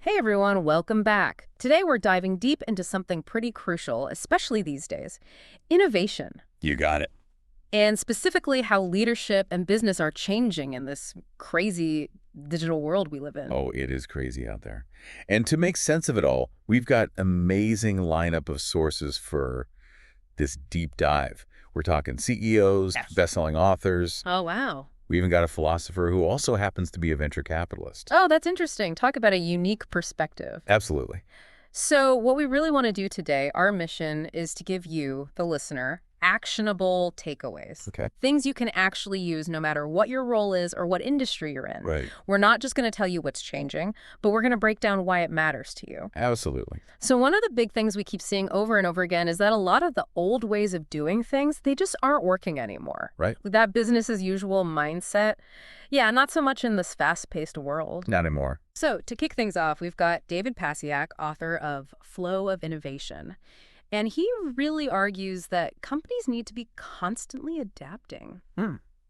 Hey everyone, welcome back. Today we're diving deep into something pretty crucial, especially these days, innovation, You got it. and specifically how leadership and business are changing in this crazy digital world we live in. Oh, it is crazy out there. And to make sense of it all, we've got amazing lineup of sources for this deep dive. We're talking CEOs, Yes. best-selling authors. Oh, wow. We even got a philosopher who also happens to be a venture capitalist. Oh, that's interesting. Talk about a unique perspective. Absolutely. So, what we really want to do today, our mission is to give you, the listener, actionable takeaways. Okay. Things you can actually use no matter what your role is or what industry you're in. Right. We're not just going to tell you what's changing, but we're going to break down why it matters to you. Absolutely. So, one of the big things we keep seeing over and over again is that a lot of the old ways of doing things, they just aren't working anymore. Right. That business as usual mindset, yeah, not so much in this fast-paced world. Not anymore. So, to kick things off, we've got David Pasiak, author of Flow of Innovation. And he really argues that companies need to be constantly adapting,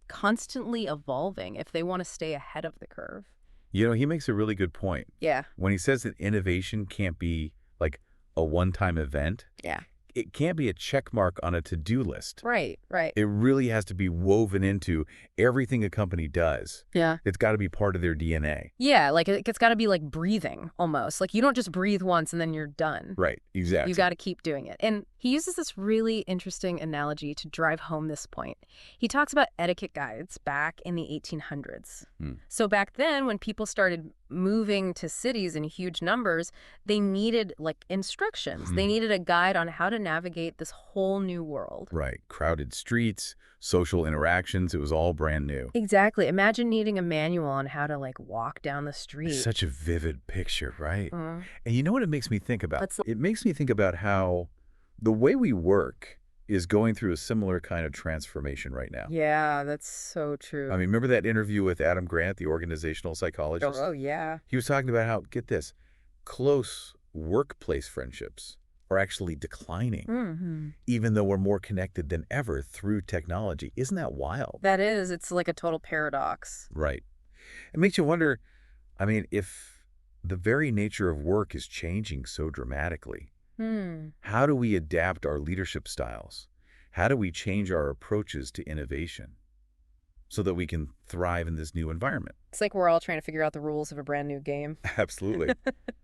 constantly evolving if they want to stay ahead of the curve. You know, he makes a really good point. Yeah. When he says that innovation can't be like a one-time event, Yeah. it can't be a check mark on a to-do list. Right, right. It really has to be woven into everything a company does. Yeah. It's got to be part of their DNA. Yeah, like it's got to be like breathing almost. Like you don't just breathe once and then you're done. Right, exactly. You got to keep doing it. And he uses this really interesting analogy to drive home this point. He talks about etiquette guides back in the 1800s. So back then, when people started moving to cities in huge numbers, they needed like instructions. They needed a guide on how to navigate this whole new world. Right. Crowded streets, social interactions, it was all brand new. Exactly. Imagine needing a manual on how to like walk down the street. Such a vivid picture, right? Mm. And you know what it makes me think about? Let's- It makes me think about how the way we work is going through a similar kind of transformation right now. Yeah, that's so true. I mean, remember that interview with Adam Grant, the organizational psychologist? Oh, yeah. He was talking about how, get this, close workplace friendships are actually declining, even though we're more connected than ever through technology. Isn't that wild? That is, it's like a total paradox. Right. It makes you wonder, I mean, if the very nature of work is changing so dramatically, how do we adapt our leadership styles? How do we change our approaches to innovation so that we can thrive in this new environment? It's like we're all trying to figure out the rules of a brand new game. Absolutely.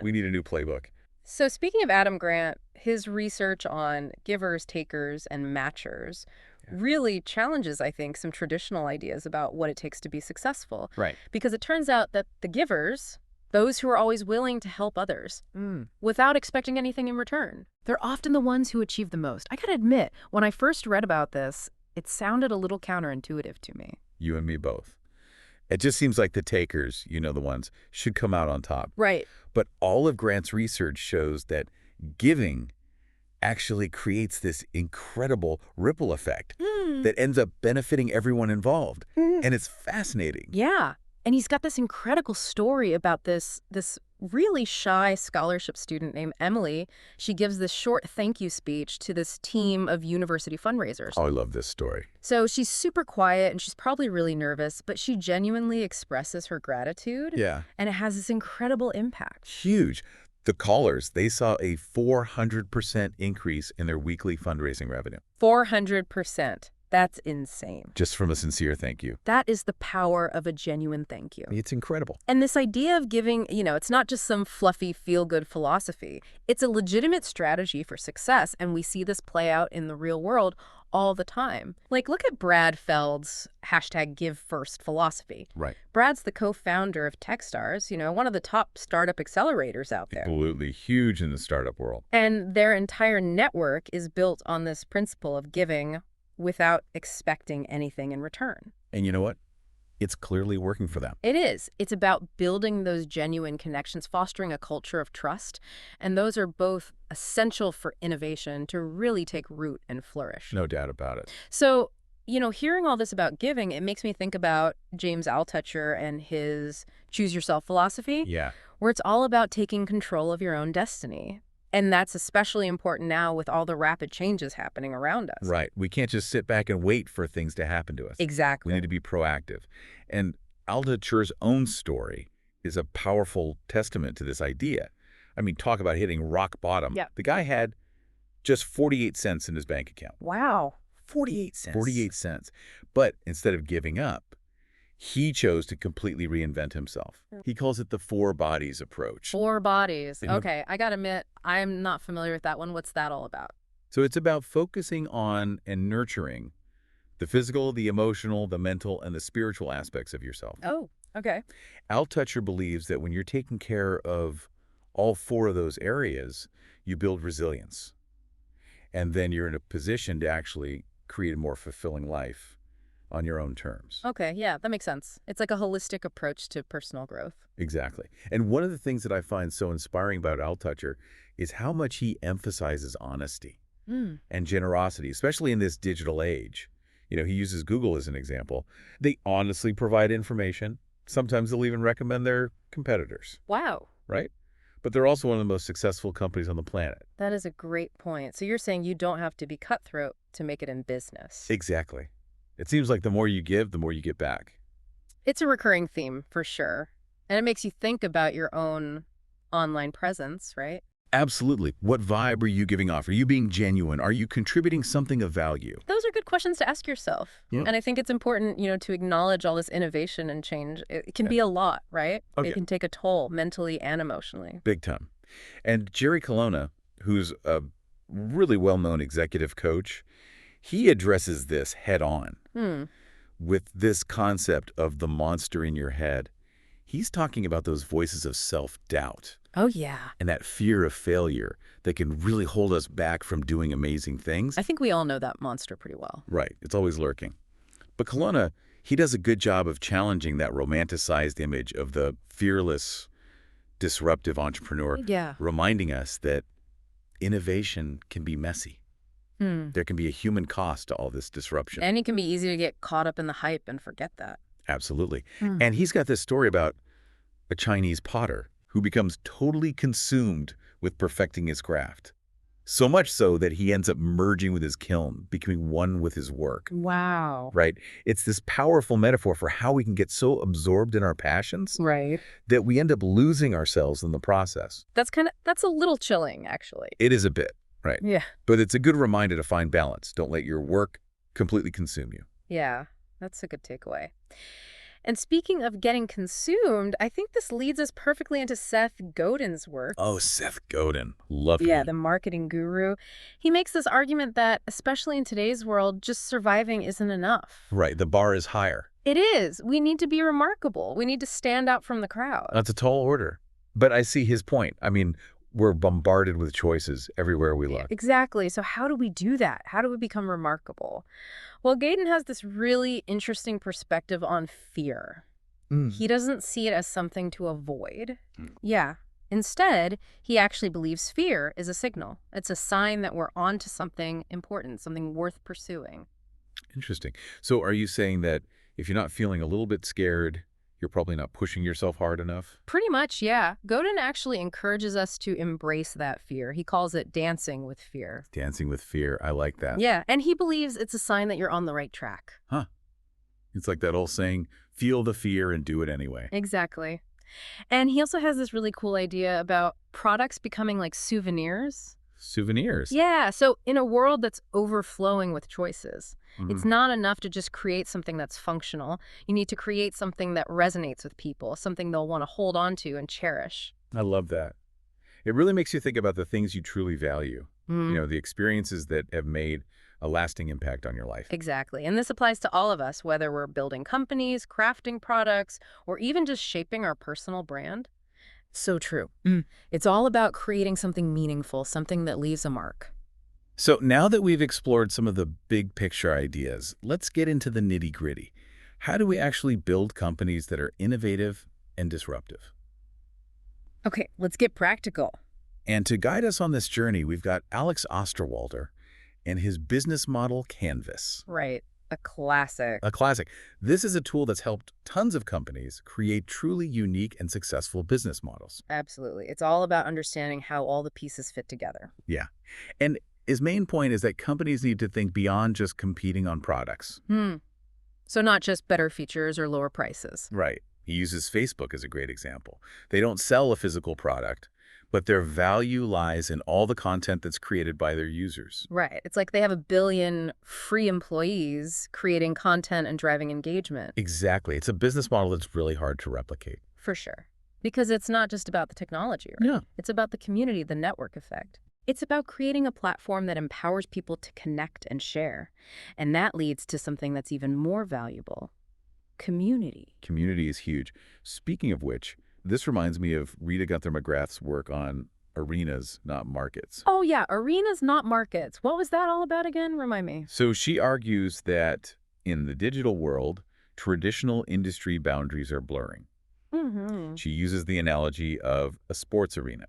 We need a new playbook. So speaking of Adam Grant, his research on givers, takers, and matchers really challenges, I think, some traditional ideas about what it takes to be successful. Right. Because it turns out that the givers, those who are always willing to help others without expecting anything in return, they're often the ones who achieve the most. I gotta admit, when I first read about this, it sounded a little counterintuitive to me. You and me both. It just seems like the takers, you know, the ones, should come out on top. Right. But all of Grant's research shows that giving actually creates this incredible ripple effect that ends up benefiting everyone involved. And it's fascinating. Yeah. And he's got this incredible story about this really shy scholarship student named Emily. She gives this short thank you speech to this team of university fundraisers. Oh, I love this story. So she's super quiet and she's probably really nervous, but she genuinely expresses her gratitude. Yeah. And it has this incredible impact. Huge. The callers, they saw a 400% increase in their weekly fundraising revenue. 400%. That's insane. Just from a sincere thank you. That is the power of a genuine thank you. It's incredible. And this idea of giving, it's not just some fluffy feel-good philosophy. It's a legitimate strategy for success, and we see this play out in the real world all the time. Like, look at Brad Feld's #GiveFirst philosophy. Right. Brad's the co-founder of Techstars, one of the top startup accelerators out there. Absolutely huge in the startup world. And their entire network is built on this principle of giving without expecting anything in return. And you know what? It's clearly working for them. It is. It's about building those genuine connections, fostering a culture of trust. And those are both essential for innovation to really take root and flourish. No doubt about it. So, hearing all this about giving, it makes me think about James Altucher and his choose yourself philosophy, Yeah. where it's all about taking control of your own destiny. And that's especially important now with all the rapid changes happening around us. Right. We can't just sit back and wait for things to happen to us. Exactly. We need to be proactive. And Altucher's own story is a powerful testament to this idea. I mean, talk about hitting rock bottom. Yeah. The guy had just 48 cents in his bank account. Wow. 48 cents. 48 cents. But instead of giving up, he chose to completely reinvent himself. He calls it the four bodies approach. Four bodies. Okay, I gotta admit, I'm not familiar with that one. What's that all about? So it's about focusing on and nurturing the physical, the emotional, the mental, and the spiritual aspects of yourself. Oh, okay. Altucher believes that when you're taking care of all four of those areas, you build resilience. And then you're in a position to actually create a more fulfilling life on your own terms. Okay, yeah, that makes sense. It's like a holistic approach to personal growth. Exactly. And one of the things that I find so inspiring about Altucher is how much he emphasizes honesty and generosity, especially in this digital age. You know, he uses Google as an example. They honestly provide information. Sometimes they'll even recommend their competitors. Wow. Right? But they're also one of the most successful companies on the planet. That is a great point. So you're saying you don't have to be cutthroat to make it in business. Exactly. It seems like the more you give, the more you get back. It's a recurring theme, for sure. And it makes you think about your own online presence, right? Absolutely. What vibe are you giving off? Are you being genuine? Are you contributing something of value? Those are good questions to ask yourself. Yeah. And I think it's important, to acknowledge all this innovation and change. It can be a lot, right? Oh, It yeah. can take a toll mentally and emotionally. Big time. And Jerry Colonna, who's a really well-known executive coach, he addresses this head on with this concept of the monster in your head. He's talking about those voices of self-doubt. Oh, yeah. And that fear of failure that can really hold us back from doing amazing things. I think we all know that monster pretty well. Right. It's always lurking. But Colonna, he does a good job of challenging that romanticized image of the fearless, disruptive entrepreneur, reminding us that innovation can be messy. There can be a human cost to all this disruption. And it can be easy to get caught up in the hype and forget that. Absolutely. And he's got this story about a Chinese potter who becomes totally consumed with perfecting his craft. So much so that he ends up merging with his kiln, becoming one with his work. Wow. Right? It's this powerful metaphor for how we can get so absorbed in our passions that we end up losing ourselves in the process. That's a little chilling, actually. It is a bit, right? Yeah. But it's a good reminder to find balance. Don't let your work completely consume you. Yeah, that's a good takeaway. And speaking of getting consumed, I think this leads us perfectly into Seth Godin's work. Oh, Seth Godin. Love him. Yeah, the marketing guru. He makes this argument that, especially in today's world, just surviving isn't enough. Right. The bar is higher. It is. We need to be remarkable. We need to stand out from the crowd. That's a tall order. But I see his point. I mean, we're bombarded with choices everywhere we look. Exactly. So how do we do that? How do we become remarkable? Well, Gaydon has this really interesting perspective on fear. He doesn't see it as something to avoid. Yeah. Instead, he actually believes fear is a signal. It's a sign that we're onto something important, something worth pursuing. Interesting. So are you saying that if you're not feeling a little bit scared, you're probably not pushing yourself hard enough? Pretty much, yeah. Godin actually encourages us to embrace that fear. He calls it dancing with fear. Dancing with fear. I like that. Yeah, and he believes it's a sign that you're on the right track. Huh. It's like that old saying, feel the fear and do it anyway. Exactly. And he also has this really cool idea about products becoming like souvenirs. Souvenirs? Yeah, so in a world that's overflowing with choices, it's not enough to just create something that's functional. You need to create something that resonates with people, something they'll want to hold on to and cherish. I love that. It really makes you think about the things you truly value. You know, the experiences that have made a lasting impact on your life. Exactly. And this applies to all of us, whether we're building companies, crafting products, or even just shaping our personal brand. So true. It's all about creating something meaningful, something that leaves a mark. So now that we've explored some of the big picture ideas, let's get into the nitty-gritty. How do we actually build companies that are innovative and disruptive? Okay, let's get practical. And to guide us on this journey, we've got Alex Osterwalder and his business model Canvas. Right. A classic. A classic. This is a tool that's helped tons of companies create truly unique and successful business models. Absolutely. It's all about understanding how all the pieces fit together. Yeah. And his main point is that companies need to think beyond just competing on products. So not just better features or lower prices. Right. He uses Facebook as a great example. They don't sell a physical product, but their value lies in all the content that's created by their users. Right. It's like they have 1 billion free employees creating content and driving engagement. Exactly. It's a business model that's really hard to replicate. For sure. Because it's not just about the technology, right? Yeah. It's about the community, the network effect. It's about creating a platform that empowers people to connect and share. And that leads to something that's even more valuable. Community. Community is huge. Speaking of which, this reminds me of Rita Gunther McGrath's work on arenas, not markets. Oh yeah, arenas, not markets. What was that all about again? Remind me. So she argues that in the digital world, traditional industry boundaries are blurring. She uses the analogy of a sports arena.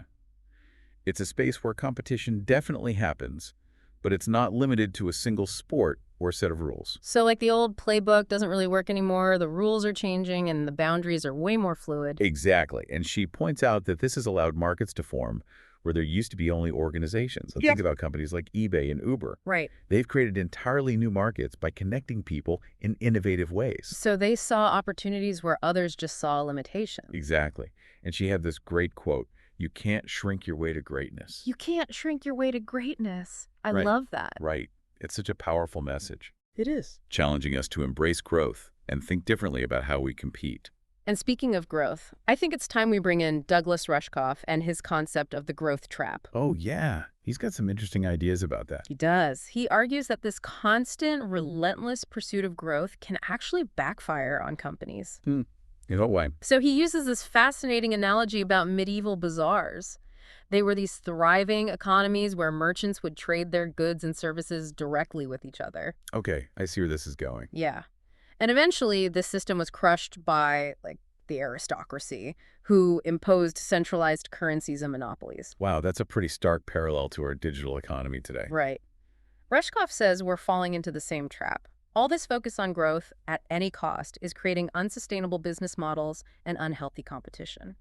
It's a space where competition definitely happens, but it's not limited to a single sport or set of rules. So like the old playbook doesn't really work anymore, the rules are changing, and the boundaries are way more fluid. Exactly. And she points out that this has allowed markets to form where there used to be only organizations. So think about companies like eBay and Uber. Right. They've created entirely new markets by connecting people in innovative ways. So they saw opportunities where others just saw limitations. Exactly. And she had this great quote, "You can't shrink your way to greatness." You can't shrink your way to greatness. I Right. love that. Right. It's such a powerful message, It is. challenging us to embrace growth and think differently about how we compete. And speaking of growth, I think it's time we bring in Douglas Rushkoff and his concept of the growth trap. Oh, yeah. He's got some interesting ideas about that. He does. He argues that this constant, relentless pursuit of growth can actually backfire on companies. You know why? So he uses this fascinating analogy about medieval bazaars. They were these thriving economies where merchants would trade their goods and services directly with each other. Okay, I see where this is going. Yeah. And eventually, this system was crushed by, like, the aristocracy, who imposed centralized currencies and monopolies. Wow, that's a pretty stark parallel to our digital economy today. Right. Rushkoff says we're falling into the same trap. All this focus on growth at any cost is creating unsustainable business models and unhealthy competition.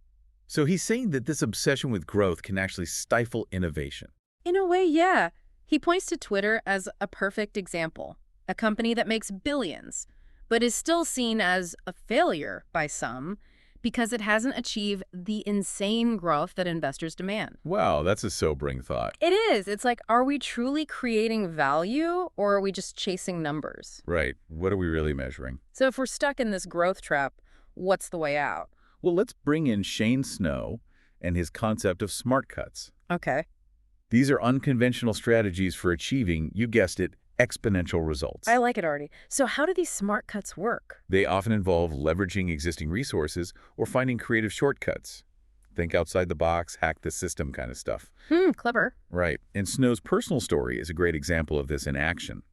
So he's saying that this obsession with growth can actually stifle innovation. In a way, yeah. He points to Twitter as a perfect example, a company that makes billions, but is still seen as a failure by some because it hasn't achieved the insane growth that investors demand. Wow, that's a sobering thought. It is. It's like, are we truly creating value or are we just chasing numbers? Right. What are we really measuring? So if we're stuck in this growth trap, what's the way out? Well, let's bring in Shane Snow and his concept of smart cuts. Okay. These are unconventional strategies for achieving, you guessed it, exponential results. I like it already. So how do these smart cuts work? They often involve leveraging existing resources or finding creative shortcuts. Think outside the box, hack the system kind of stuff. Clever. Right. And Snow's personal story is a great example of this in action.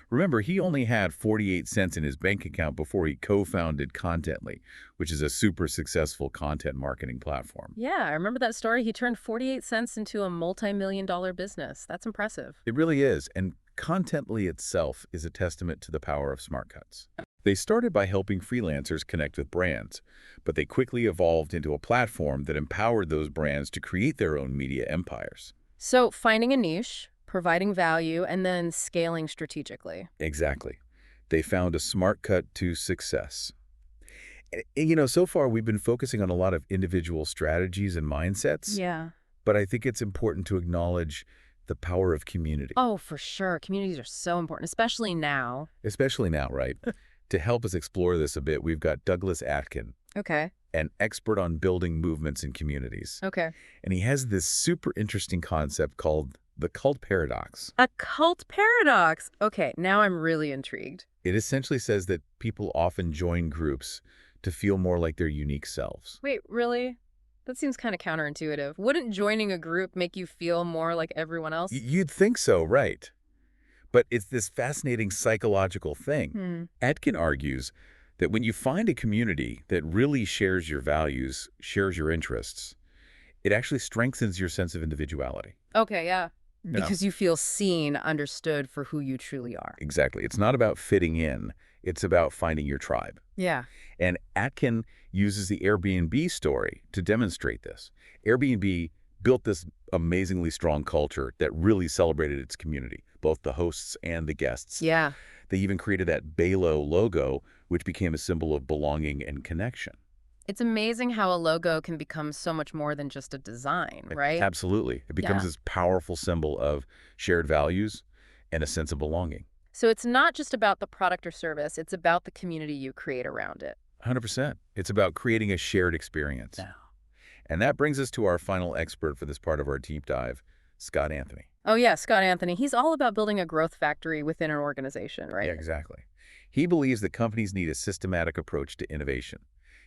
Remember, he only had 48 cents in his bank account before he co-founded Contently, which is a super successful content marketing platform. Yeah, I remember that story. He turned 48 cents into a multi-million-dollar business. That's impressive. It really is, and Contently itself is a testament to the power of smart cuts. They started by helping freelancers connect with brands, but they quickly evolved into a platform that empowered those brands to create their own media empires. So finding a niche, providing value, and then scaling strategically. Exactly. They found a smart cut to success. You know, so far we've been focusing on a lot of individual strategies and mindsets, Yeah. but I think it's important to acknowledge the power of community. Oh, for sure. Communities are so important, especially now. Especially now, right? To help us explore this a bit, we've got Douglas Atkin, Okay. an expert on building movements in communities. Okay. And he has this super interesting concept called the cult paradox. A cult paradox. Okay, now I'm really intrigued. It essentially says that people often join groups to feel more like their unique selves. Wait, really? That seems kind of counterintuitive. Wouldn't joining a group make you feel more like everyone else? You'd think so, right? But it's this fascinating psychological thing. Atkin argues that when you find a community that really shares your values, shares your interests, it actually strengthens your sense of individuality. Okay, yeah. You know? Because you feel seen, understood for who you truly are. Exactly. It's not about fitting in. It's about finding your tribe. Yeah. And Atkin uses the Airbnb story to demonstrate this. Airbnb built this amazingly strong culture that really celebrated its community, both the hosts and the guests. Yeah. They even created that Balo logo, which became a symbol of belonging and connection. It's amazing how a logo can become so much more than just a design, right? Absolutely. It becomes Yeah. this powerful symbol of shared values and a sense of belonging. So it's not just about the product or service, it's about the community you create around it. 100%. It's about creating a shared experience. And that brings us to our final expert for this part of our deep dive, Scott Anthony. Oh yeah, Scott Anthony. He's all about building a growth factory within an organization, Yeah, right? exactly. He believes that companies need a systematic approach to innovation.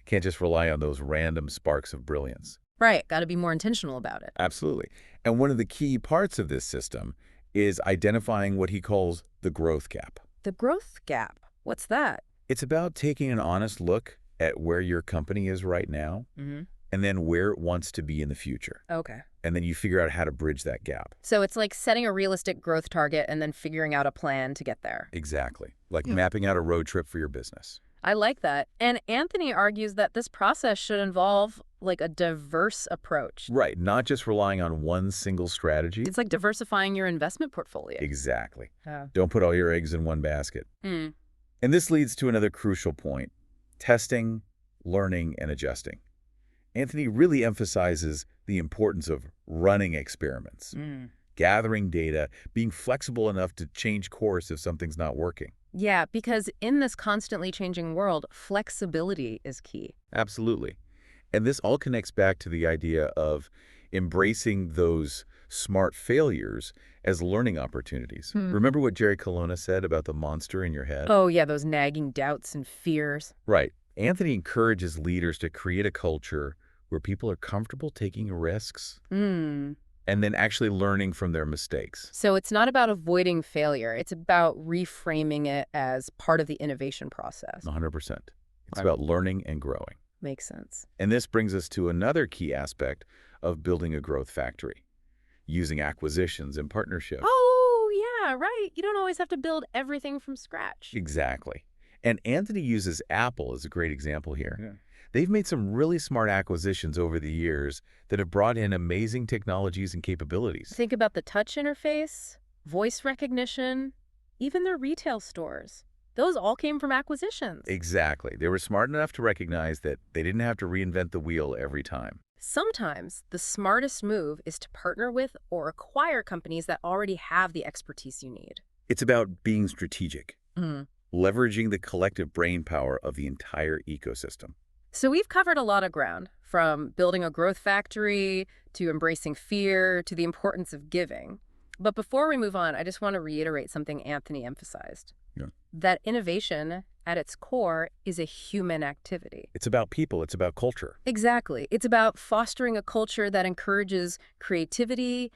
Can't just rely on those random sparks of brilliance. Right, got to be more intentional about it. Absolutely. And one of the key parts of this system is identifying what he calls the growth gap. The growth gap. What's that? It's about taking an honest look at where your company is right now Mm-hmm. and then where it wants to be in the future. Okay. And then you figure out how to bridge that gap. So it's like setting a realistic growth target and then figuring out a plan to get there. Exactly. Like mapping out a road trip for your business. I like that. And Anthony argues that this process should involve like a diverse approach. Right. Not just relying on one single strategy. It's like diversifying your investment portfolio. Exactly. Yeah. Don't put all your eggs in one basket. Hmm. And this leads to another crucial point: testing, learning, and adjusting. Anthony really emphasizes the importance of running experiments, gathering data, being flexible enough to change course if something's not working. Yeah, because in this constantly changing world, flexibility is key. Absolutely. And this all connects back to the idea of embracing those smart failures as learning opportunities. Remember what Jerry Colonna said about the monster in your head? Oh, yeah, those nagging doubts and fears. Right. Anthony encourages leaders to create a culture where people are comfortable taking risks and then actually learning from their mistakes. So it's not about avoiding failure. It's about reframing it as part of the innovation process. 100%. It's about learning and growing. Makes sense. And this brings us to another key aspect of building a growth factory: using acquisitions and partnerships. Oh, yeah, right. You don't always have to build everything from scratch. Exactly. And Anthony uses Apple as a great example here. Yeah. They've made some really smart acquisitions over the years that have brought in amazing technologies and capabilities. Think about the touch interface, voice recognition, even their retail stores. Those all came from acquisitions. Exactly. They were smart enough to recognize that they didn't have to reinvent the wheel every time. Sometimes the smartest move is to partner with or acquire companies that already have the expertise you need. It's about being strategic, leveraging the collective brain power of the entire ecosystem. So we've covered a lot of ground, from building a growth factory to embracing fear to the importance of giving. But before we move on, I just want to reiterate something Anthony emphasized. Yeah. That innovation, at its core, is a human activity. It's about people. It's about culture. Exactly. It's about fostering a culture that encourages creativity,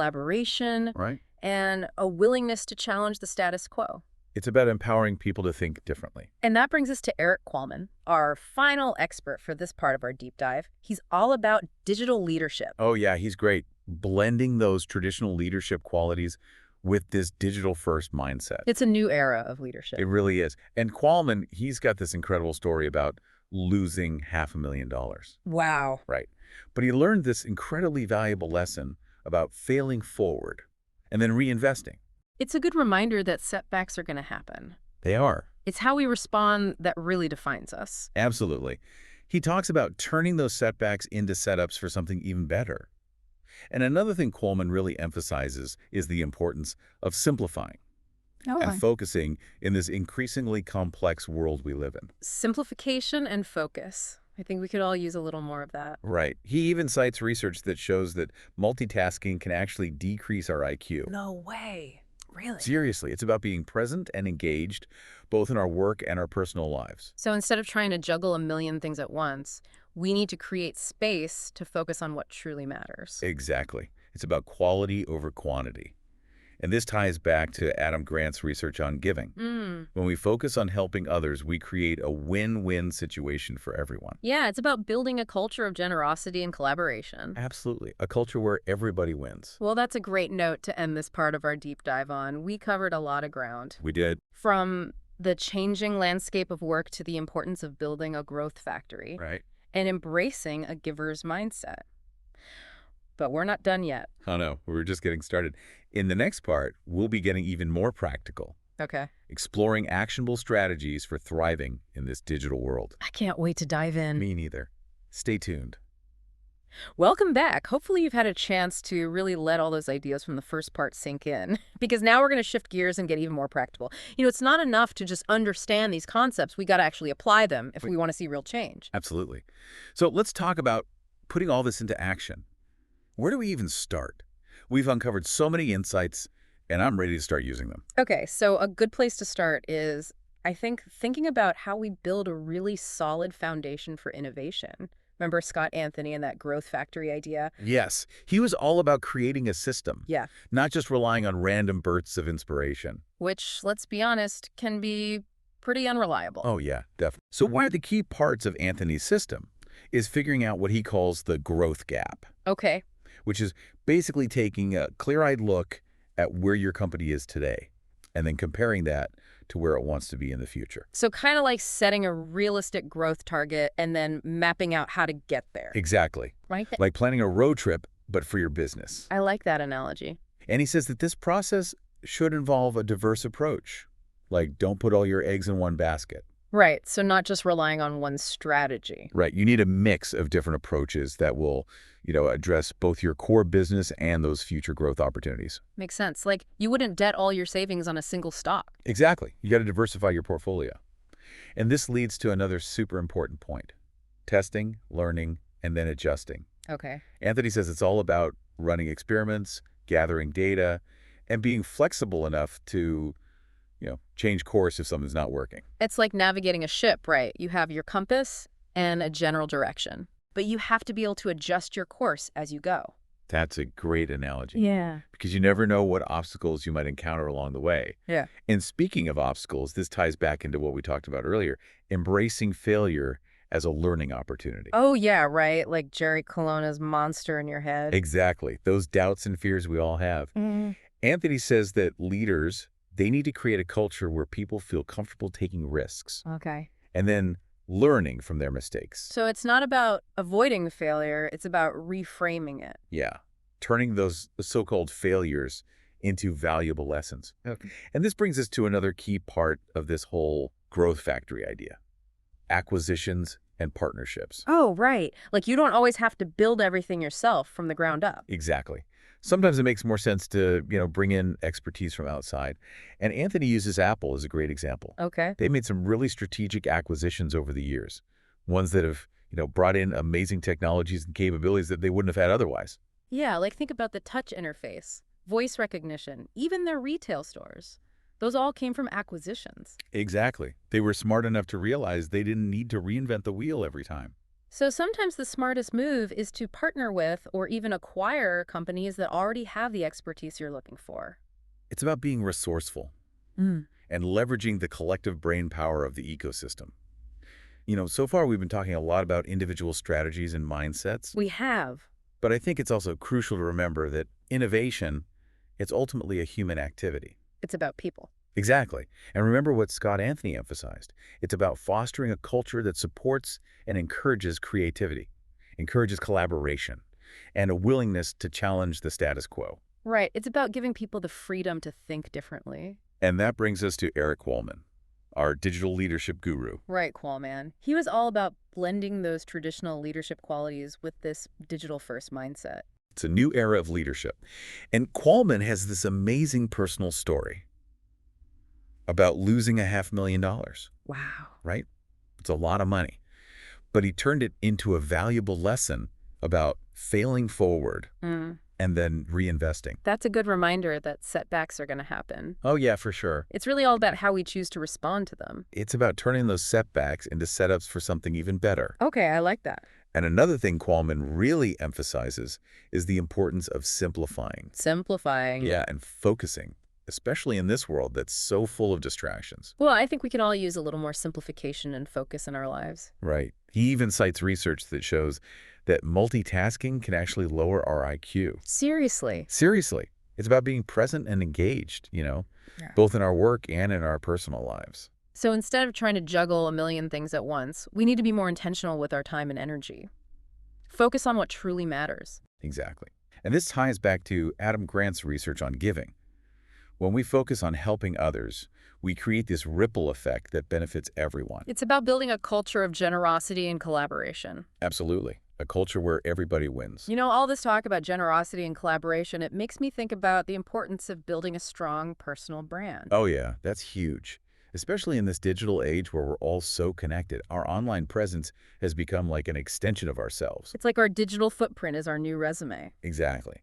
collaboration, Right? and a willingness to challenge the status quo. It's about empowering people to think differently. And that brings us to Eric Qualman, our final expert for this part of our deep dive. He's all about digital leadership. Oh, yeah, he's great. Blending those traditional leadership qualities with this digital-first mindset. It's a new era of leadership. It really is. And Qualman, he's got this incredible story about losing $500,000. Wow. Right. But he learned this incredibly valuable lesson about failing forward and then reinvesting. It's a good reminder that setbacks are going to happen. They are. It's how we respond that really defines us. Absolutely. He talks about turning those setbacks into setups for something even better. And another thing Coleman really emphasizes is the importance of simplifying and focusing in this increasingly complex world we live in. Simplification and focus. I think we could all use a little more of that. Right. He even cites research that shows that multitasking can actually decrease our IQ. No way. Really? Seriously, it's about being present and engaged, both in our work and our personal lives. So instead of trying to juggle a million things at once, we need to create space to focus on what truly matters. Exactly. It's about quality over quantity. And this ties back to Adam Grant's research on giving. When we focus on helping others, we create a win-win situation for everyone. Yeah, it's about building a culture of generosity and collaboration. Absolutely. A culture where everybody wins. Well, that's a great note to end this part of our deep dive on. We covered a lot of ground. We did. From the changing landscape of work to the importance of building a growth factory. Right. And embracing a giver's mindset. But we're not done yet. Oh, no. We're just getting started. In the next part, we'll be getting even more practical Okay. exploring actionable strategies for thriving in this digital world. I can't wait to dive in. Me neither. Stay tuned. Welcome back. Hopefully you've had a chance to really let all those ideas from the first part sink in, because now we're going to shift gears and get even more practical. It's not enough to just understand these concepts. We got to actually apply them if we want to see real change. Absolutely. So let's talk about putting all this into action. Where do we even start? We've uncovered so many insights, and I'm ready to start using them. Okay, so a good place to start is, I think, thinking about how we build a really solid foundation for innovation. Remember Scott Anthony and that growth factory idea? Yes, he was all about creating a system, Yeah. not just relying on random bursts of inspiration. Which, let's be honest, can be pretty unreliable. Oh, yeah, definitely. So one of the key parts of Anthony's system is figuring out what he calls the growth gap, Okay. which is basically taking a clear-eyed look at where your company is today and then comparing that to where it wants to be in the future. So kind of like setting a realistic growth target and then mapping out how to get there. Exactly. Right? Like planning a road trip, but for your business. I like that analogy. And he says that this process should involve a diverse approach. Like, don't put all your eggs in one basket. Right. So not just relying on one strategy. Right. You need a mix of different approaches that will, address both your core business and those future growth opportunities. Makes sense. Like, you wouldn't debt all your savings on a single stock. Exactly. You got to diversify your portfolio. And this leads to another super important point. Testing, learning, and then adjusting. Okay. Anthony says it's all about running experiments, gathering data, and being flexible enough to, change course if something's not working. It's like navigating a ship, right? You have your compass and a general direction, but you have to be able to adjust your course as you go. That's a great analogy. Yeah. Because you never know what obstacles you might encounter along the way. Yeah. And speaking of obstacles, this ties back into what we talked about earlier, embracing failure as a learning opportunity. Oh, yeah, right? Like Jerry Colonna's monster in your head. Exactly. Those doubts and fears we all have. Anthony says that leaders, they need to create a culture where people feel comfortable taking risks Okay. and then learning from their mistakes. So it's not about avoiding the failure, it's about reframing it. Yeah. Turning those so-called failures into valuable lessons. Okay. And this brings us to another key part of this whole growth factory idea. Acquisitions and partnerships. Oh, right. Like you don't always have to build everything yourself from the ground up. Exactly. Sometimes it makes more sense to, bring in expertise from outside. And Anthony uses Apple as a great example. Okay. They made some really strategic acquisitions over the years, ones that have, brought in amazing technologies and capabilities that they wouldn't have had otherwise. Yeah, like think about the touch interface, voice recognition, even their retail stores. Those all came from acquisitions. Exactly. They were smart enough to realize they didn't need to reinvent the wheel every time. So sometimes the smartest move is to partner with or even acquire companies that already have the expertise you're looking for. It's about being resourceful and leveraging the collective brain power of the ecosystem. So far we've been talking a lot about individual strategies and mindsets, We have. but I think it's also crucial to remember that innovation, it's ultimately a human activity. It's about people. Exactly. And remember what Scott Anthony emphasized. It's about fostering a culture that supports and encourages creativity, encourages collaboration, and a willingness to challenge the status quo. Right. It's about giving people the freedom to think differently. And that brings us to Eric Wallman, our digital leadership guru. Right, Qualman. He was all about blending those traditional leadership qualities with this digital-first mindset. It's a new era of leadership. And Qualman has this amazing personal story about losing $500,000. Wow. Right? It's a lot of money. But he turned it into a valuable lesson about failing forward and then reinvesting. That's a good reminder that setbacks are going to happen. Oh, yeah, for sure. It's really all about how we choose to respond to them. It's about turning those setbacks into setups for something even better. Okay, I like that. And another thing Qualman really emphasizes is the importance of simplifying. Simplifying. Yeah, and focusing, especially in this world that's so full of distractions. Well, I think we can all use a little more simplification and focus in our lives. Right. He even cites research that shows that multitasking can actually lower our IQ. Seriously. Seriously. It's about being present and engaged, both in our work and in our personal lives. So instead of trying to juggle a million things at once, we need to be more intentional with our time and energy. Focus on what truly matters. Exactly. And this ties back to Adam Grant's research on giving. When we focus on helping others, we create this ripple effect that benefits everyone. It's about building a culture of generosity and collaboration. Absolutely. A culture where everybody wins. You know, all this talk about generosity and collaboration, it makes me think about the importance of building a strong personal brand. Oh yeah, that's huge. Especially in this digital age where we're all so connected, our online presence has become like an extension of ourselves. It's like our digital footprint is our new resume. Exactly.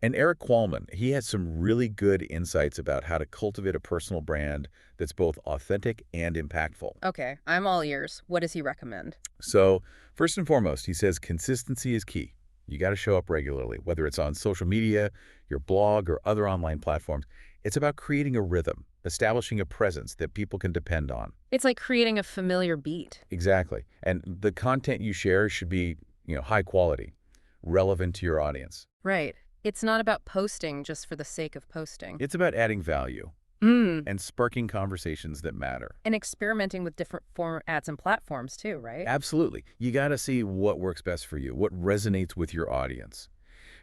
And Eric Qualman, he had some really good insights about how to cultivate a personal brand that's both authentic and impactful. Okay, I'm all ears. What does he recommend? So, first and foremost, he says consistency is key. You got to show up regularly, whether it's on social media, your blog, or other online platforms. It's about creating a rhythm, establishing a presence that people can depend on. It's like creating a familiar beat. Exactly. And the content you share should be, high quality, relevant to your audience. Right. It's not about posting just for the sake of posting. It's about adding value Mm. and sparking conversations that matter. And experimenting with different formats and platforms too, right? Absolutely. You got to see what works best for you, what resonates with your audience.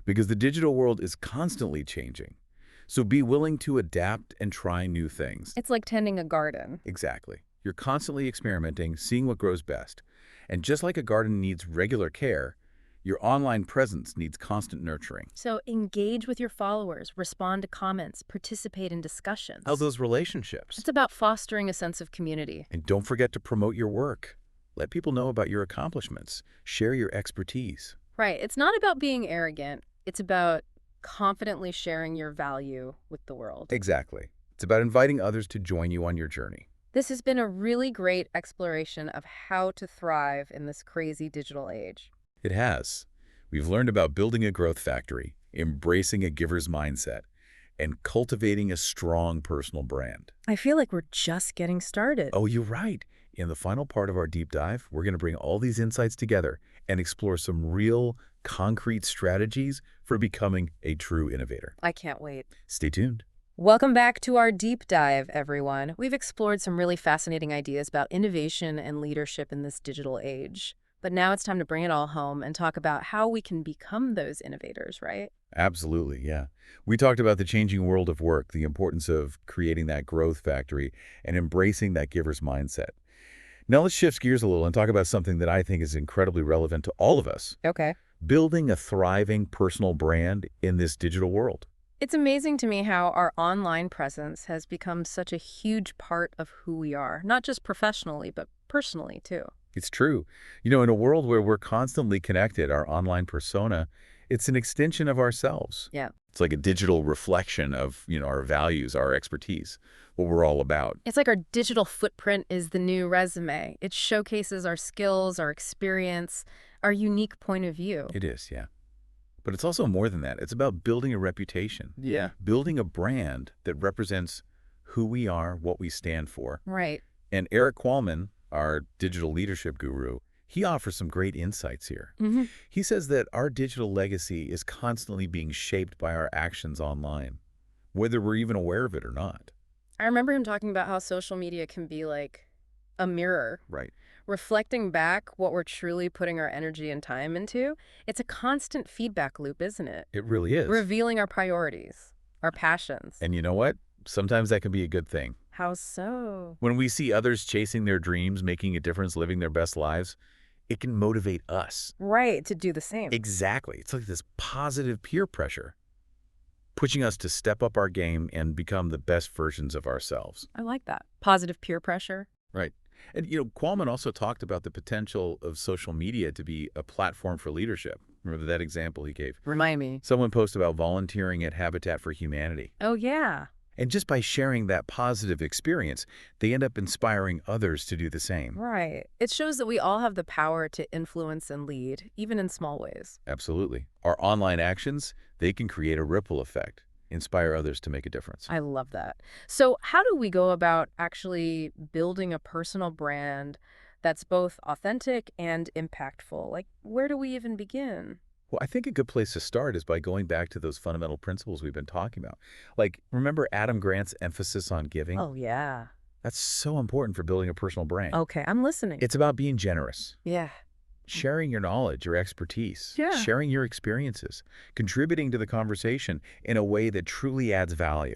Because the digital world is constantly changing. So be willing to adapt and try new things. It's like tending a garden. Exactly. You're constantly experimenting, seeing what grows best. And just like a garden needs regular care, your online presence needs constant nurturing. So engage with your followers, respond to comments, participate in discussions. How's those relationships? It's about fostering a sense of community. And don't forget to promote your work. Let people know about your accomplishments. Share your expertise. Right. It's not about being arrogant. It's about confidently sharing your value with the world. Exactly. It's about inviting others to join you on your journey. This has been a really great exploration of how to thrive in this crazy digital age. It has. We've learned about building a growth factory, embracing a giver's mindset, and cultivating a strong personal brand. I feel like we're just getting started. Oh, you're right. In the final part of our deep dive, we're going to bring all these insights together and explore some real, concrete strategies for becoming a true innovator. I can't wait. Stay tuned. Welcome back to our deep dive, everyone. We've explored some really fascinating ideas about innovation and leadership in this digital age. But now it's time to bring it all home and talk about how we can become those innovators, right? Absolutely, yeah. We talked about the changing world of work, the importance of creating that growth factory, and embracing that giver's mindset. Now let's shift gears a little and talk about something that I think is incredibly relevant to all of us. Okay. Building a thriving personal brand in this digital world. It's amazing to me how our online presence has become such a huge part of who we are, not just professionally, but personally, too. It's true. In a world where we're constantly connected, our online persona, it's an extension of ourselves. Yeah. It's like a digital reflection of, our values, our expertise, what we're all about. It's like our digital footprint is the new resume. It showcases our skills, our experience, our unique point of view. It is, yeah. But it's also more than that. It's about building a reputation. Yeah. Building a brand that represents who we are, what we stand for. Right. And Eric Qualman, our digital leadership guru, he offers some great insights here. Mm-hmm. He says that our digital legacy is constantly being shaped by our actions online, whether we're even aware of it or not. I remember him talking about how social media can be like a mirror. Right. Reflecting back what we're truly putting our energy and time into. It's a constant feedback loop, isn't it? It really is. Revealing our priorities, our passions. And you know what? Sometimes that can be a good thing. How so? When we see others chasing their dreams, making a difference, living their best lives, it can motivate us. Right, to do the same. Exactly. It's like this positive peer pressure, pushing us to step up our game and become the best versions of ourselves. I like that. Positive peer pressure. Right. And, Qualman also talked about the potential of social media to be a platform for leadership. Remember that example he gave? Remind me. Someone posted about volunteering at Habitat for Humanity. Oh, yeah. And just by sharing that positive experience, they end up inspiring others to do the same. Right. It shows that we all have the power to influence and lead, even in small ways. Absolutely. Our online actions, they can create a ripple effect, inspire others to make a difference. I love that. So how do we go about actually building a personal brand that's both authentic and impactful? Like, where do we even begin? Well, I think a good place to start is by going back to those fundamental principles we've been talking about. Like, remember Adam Grant's emphasis on giving? Oh, yeah. That's so important for building a personal brand. Okay, I'm listening. It's about being generous, Yeah. sharing your knowledge, your expertise, Yeah. sharing your experiences, contributing to the conversation in a way that truly adds value.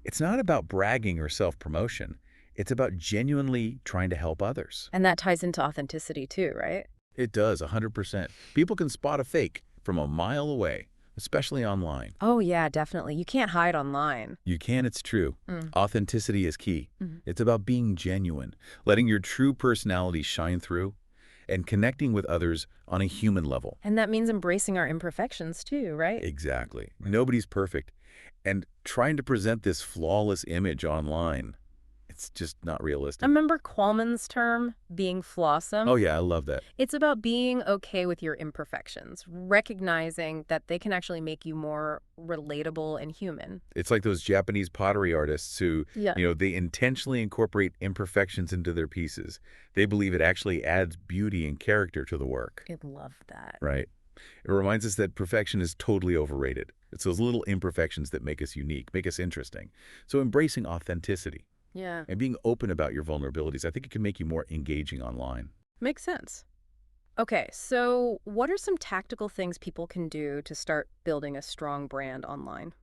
It's not about bragging or self-promotion. It's about genuinely trying to help others. And that ties into authenticity too, right? It does, 100%. People can spot a fake from a mile away, especially online. Oh, yeah, definitely. You can't hide online. You can, it's true. Mm. Authenticity is key. Mhm. It's about being genuine, letting your true personality shine through, and connecting with others on a human level. And that means embracing our imperfections too, right? Exactly. Nobody's perfect. And trying to present this flawless image online, it's just not realistic. Remember Qualman's term, being Oh flawsome? yeah, I love that. It's about being okay with your imperfections, recognizing that they can actually make you more relatable and human. It's like those Japanese pottery artists who, Yeah. they intentionally incorporate imperfections into their pieces. They believe it actually adds beauty and character to the work. I love that. Right. It reminds us that perfection is totally overrated. It's those little imperfections that make us unique, make us interesting. So embracing authenticity Yeah. and being open about your vulnerabilities, I think it can make you more engaging online. Makes sense. Okay, so what are some tactical things people can do to start building a strong brand online?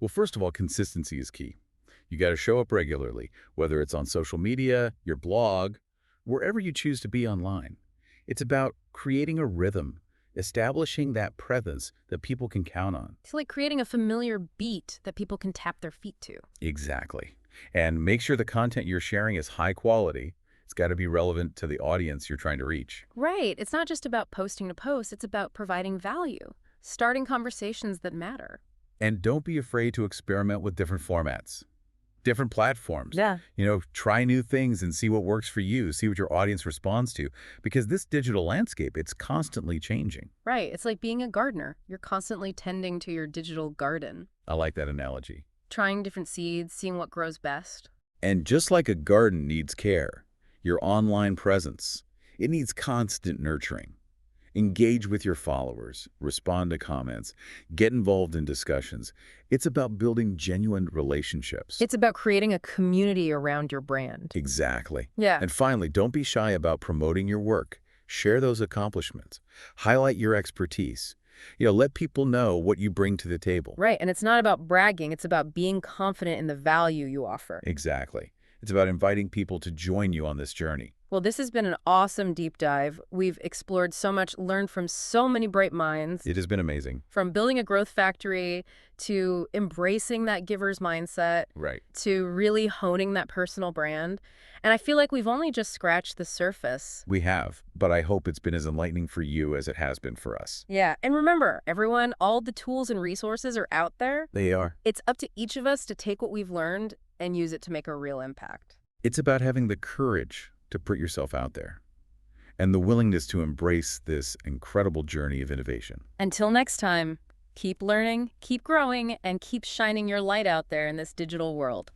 Well, first of all, consistency is key. You got to show up regularly, whether it's on social media, your blog, wherever you choose to be online. It's about creating a rhythm, establishing that presence that people can count on. It's like creating a familiar beat that people can tap their feet to. Exactly. And make sure the content you're sharing is high quality. It's got to be relevant to the audience you're trying to reach. Right. It's not just about posting to post, it's about providing value, starting conversations that matter. And don't be afraid to experiment with different formats, different platforms. Yeah. Try new things and see what works for you, see what your audience responds to. Because this digital landscape, it's constantly changing. Right. It's like being a gardener. You're constantly tending to your digital garden, I like that analogy. trying different seeds, seeing what grows best. And just like a garden needs care, your online presence, it needs constant nurturing. Engage with your followers, respond to comments, get involved in discussions. It's about building genuine relationships. It's about creating a community around your brand. Exactly. Yeah. And finally, don't be shy about promoting your work. Share those accomplishments. Highlight your expertise. Let people know what you bring to the table. Right. And it's not about bragging. It's about being confident in the value you offer. Exactly. It's about inviting people to join you on this journey. Well, this has been an awesome deep dive. We've explored so much, learned from so many bright minds, It has been amazing. from building a growth factory to embracing that giver's mindset Right. to really honing that personal brand. And I feel like we've only just scratched the surface. We have, but I hope it's been as enlightening for you as it has been for us. Yeah. And remember, everyone, all the tools and resources are out there. They are. It's up to each of us to take what we've learned and use it to make a real impact. It's about having the courage to put yourself out there and the willingness to embrace this incredible journey of innovation. Until next time, keep learning, keep growing, and keep shining your light out there in this digital world.